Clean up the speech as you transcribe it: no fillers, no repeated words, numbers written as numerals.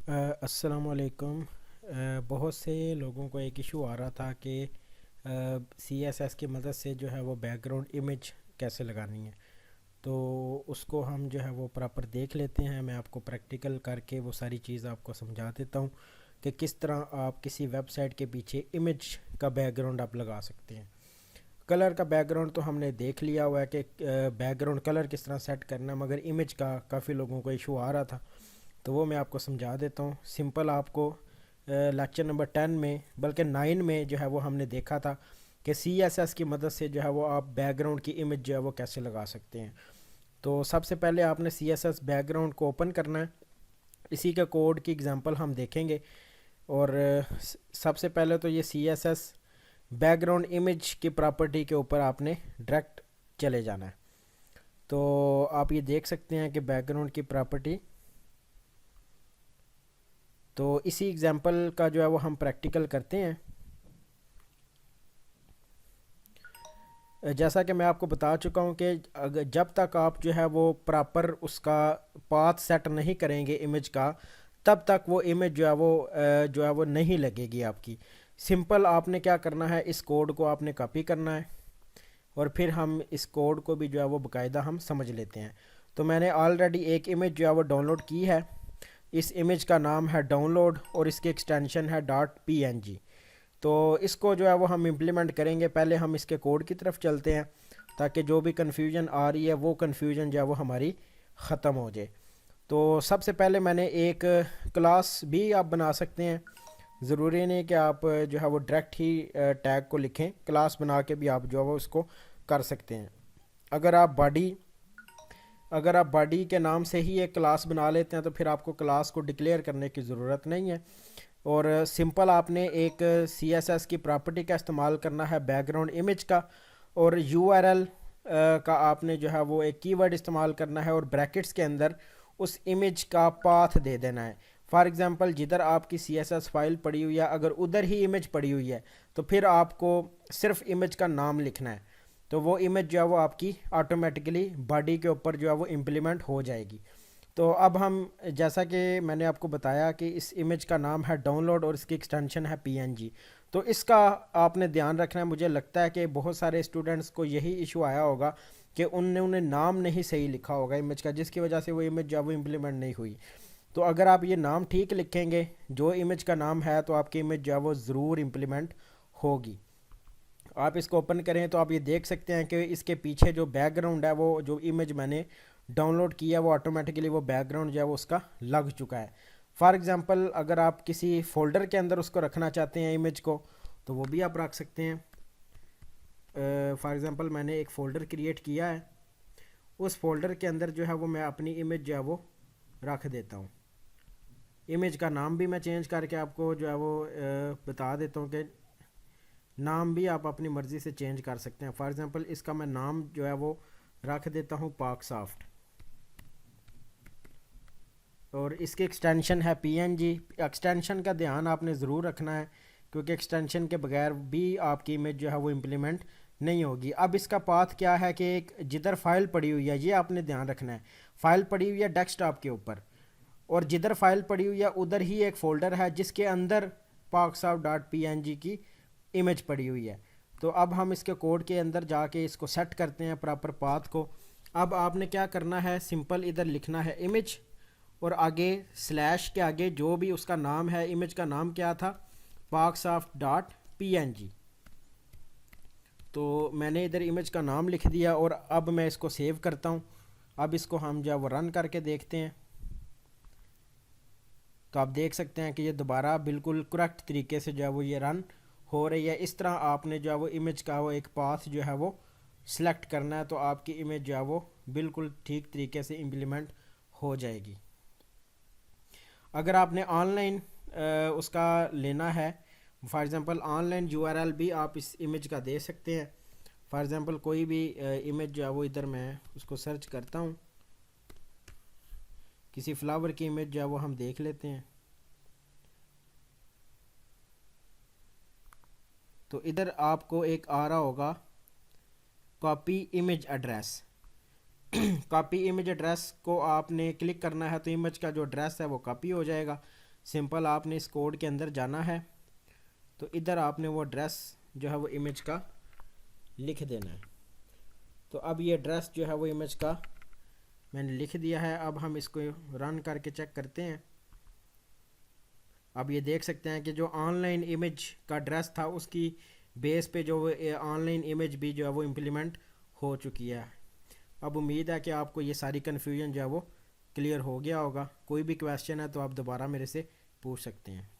अस्सलाम वालेकुम। बहुत से लोगों को एक इशू आ रहा था कि सी एस एस की मदद से जो है वो बैकग्राउंड इमेज कैसे लगानी है। तो उसको हम जो है वो प्रॉपर देख लेते हैं। मैं आपको प्रैक्टिकल करके वो सारी चीज़ आपको समझा देता हूँ कि किस तरह आप किसी वेबसाइट के पीछे इमेज का बैकग्राउंड आप लगा सकते हैं। कलर का बैकग्राउंड तो हमने देख लिया हुआ है कि बैकग्राउंड कलर किस तरह सेट करना है, मगर इमेज का काफ़ी लोगों को इशू आ रहा था, तो वो मैं आपको समझा देता हूँ। सिंपल आपको लेक्चर नंबर 10 में, बल्कि 9 में जो है वो हमने देखा था कि सी एस एस की मदद से जो है वो आप बैकग्राउंड की इमेज जो है वो कैसे लगा सकते हैं। तो सबसे पहले आपने सी एस एस बैकग्राउंड को ओपन करना है। इसी का कोड की एग्जांपल हम देखेंगे। और सबसे पहले तो ये C S S background image की प्रॉपर्टी के ऊपर आपने डायरेक्ट चले जाना है। तो आप ये देख सकते हैं कि बैकग्राउंड की प्रॉपर्टी, तो इसी एग्जांपल का जो है वो हम प्रैक्टिकल करते हैं। जैसा कि मैं आपको बता चुका हूँ कि अगर जब तक आप जो है वो प्रॉपर उसका पाथ सेट नहीं करेंगे इमेज का, तब तक वो इमेज जो है वो नहीं लगेगी आपकी। सिंपल आपने क्या करना है, इस कोड को आपने कॉपी करना है और फिर हम इस कोड को भी जो है वो बाकायदा हम समझ लेते हैं। तो मैंने ऑलरेडी एक इमेज जो है वो डाउनलोड की है। इस इमेज का नाम है डाउनलोड और इसकी एक्सटेंशन है डॉट पी एन जी। तो इसको जो है वो हम इम्प्लीमेंट करेंगे। पहले हम इसके कोड की तरफ चलते हैं ताकि जो भी कन्फ्यूजन आ रही है वो कन्फ्यूजन जो है वो हमारी ख़त्म हो जाए। तो सबसे पहले मैंने एक क्लास भी आप बना सकते हैं। ज़रूरी नहीं कि आप जो है वो डायरेक्ट ही टैग को लिखें, क्लास बना के भी आप जो है वो उसको कर सकते हैं। अगर आप बॉडी अगर आप बॉडी के नाम से ही एक क्लास बना लेते हैं तो फिर आपको क्लास को डिक्लेयर करने की ज़रूरत नहीं है। और सिंपल आपने एक सी एस एस की प्रॉपर्टी का इस्तेमाल करना है बैकग्राउंड इमेज का। और यू आर एल का आपने जो है वो एक कीवर्ड इस्तेमाल करना है और ब्रैकेट्स के अंदर उस इमेज का पाथ दे देना है। फॉर एग्ज़ाम्पल जिधर आपकी सी एस एस फाइल पड़ी हुई है, अगर उधर ही इमेज पड़ी हुई है तो फिर आपको सिर्फ इमेज का नाम लिखना है। तो वो इमेज जो है वो आपकी ऑटोमेटिकली बॉडी के ऊपर जो है वो इम्प्लीमेंट हो जाएगी। तो अब हम, जैसा कि मैंने आपको बताया कि इस इमेज का नाम है डाउनलोड और इसकी एक्सटेंशन है पीएनजी। तो इसका आपने ध्यान रखना है। मुझे लगता है कि बहुत सारे स्टूडेंट्स को यही इशू आया होगा कि उन्होंने नाम नहीं सही लिखा होगा इमेज का, जिसकी वजह से वो इमेज जो है वो इम्प्लीमेंट नहीं हुई। तो अगर आप ये नाम ठीक लिखेंगे, जो इमेज का नाम है, तो आपकी इमेज जो है वो ज़रूर इम्प्लीमेंट होगी। आप इसको ओपन करें तो आप ये देख सकते हैं कि इसके पीछे जो बैकग्राउंड है, वो जो इमेज मैंने डाउनलोड किया वो ऑटोमेटिकली वो बैकग्राउंड जो है वो उसका लग चुका है। फॉर एग्ज़ाम्पल अगर आप किसी फोल्डर के अंदर उसको रखना चाहते हैं इमेज को, तो वो भी आप रख सकते हैं। फॉर एग्ज़ाम्पल मैंने एक फ़ोल्डर क्रिएट किया है, उस फोल्डर के अंदर जो है वो मैं अपनी इमेज जो है वो रख देता हूँ। इमेज का नाम भी मैं चेंज करके आपको जो है वो बता देता हूँ कि नाम भी आप अपनी मर्ज़ी से चेंज कर सकते हैं। फॉर एग्ज़ाम्पल इसका मैं नाम जो है वो रख देता हूँ पाक सॉफ्ट और इसकी एक्सटेंशन है पीएनजी। एक्सटेंशन का ध्यान आपने ज़रूर रखना है क्योंकि एक्सटेंशन के बगैर भी आपकी इमेज जो है वो इम्प्लीमेंट नहीं होगी। अब इसका पाथ क्या है कि एक जिधर फाइल पड़ी हुई है, ये आपने ध्यान रखना है। फाइल पड़ी हुई है डेस्कटॉप के ऊपर और जिधर फाइल पड़ी हुई है उधर ही एक फ़ोल्डर है जिसके अंदर पाकसॉफ्ट डॉट पी एन जी की इमेज पड़ी हुई है। तो अब हम इसके कोड के अंदर जाके इसको सेट करते हैं प्रॉपर पाथ को। अब आपने क्या करना है, सिंपल इधर लिखना है इमेज और आगे स्लैश के आगे जो भी उसका नाम है, इमेज का नाम क्या था, पाकसॉफ्ट डॉट पी एन जी। तो मैंने इधर इमेज का नाम लिख दिया और अब मैं इसको सेव करता हूँ। अब इसको हम जो वो रन करके देखते हैं तो आप देख सकते हैं कि ये दोबारा बिल्कुल करेक्ट तरीके से जो है वो ये रन हो रही है। इस तरह आपने जो है वो इमेज का वो एक पाथ जो है वो सिलेक्ट करना है, तो आपकी इमेज जो है वो बिल्कुल ठीक तरीके से इम्प्लीमेंट हो जाएगी। अगर आपने ऑनलाइन उसका लेना है, फॉर एग्ज़ाम्पल ऑनलाइन यूआरएल भी आप इस इमेज का दे सकते हैं। फॉर एग्ज़ाम्पल कोई भी इमेज जो है वो इधर मैं उसको सर्च करता हूँ, किसी फ्लावर की इमेज जो है वो हम देख लेते हैं। तो इधर आपको एक आ रहा होगा copy image address. Copy image address को आपने क्लिक करना है तो इमेज का जो एड्रेस है वो कॉपी हो जाएगा। سمپل آپ نے اس کوڈ کے اندر جانا ہے، تو ادھر آپ نے وہ ایڈریس جو ہے وہ امیج کا لکھ دینا ہے۔ تو اب یہ ایڈریس جو ہے وہ امیج کا میں نے لکھ دیا ہے۔ اب ہم اس کو رن کر کے چیک کرتے ہیں۔ اب یہ دیکھ سکتے ہیں کہ جو آن لائن امیج کا ایڈریس تھا اس کی بیس پہ جو آن لائن امیج بھی جو ہے وہ امپلیمنٹ ہو چکی ہے۔ اب امید ہے کہ آپ کو یہ ساری کنفیوژن جو ہے وہ کلیئر ہو گیا ہوگا۔ کوئی بھی کویسچن ہے تو آپ دوبارہ میرے سے پوچھ سکتے ہیں۔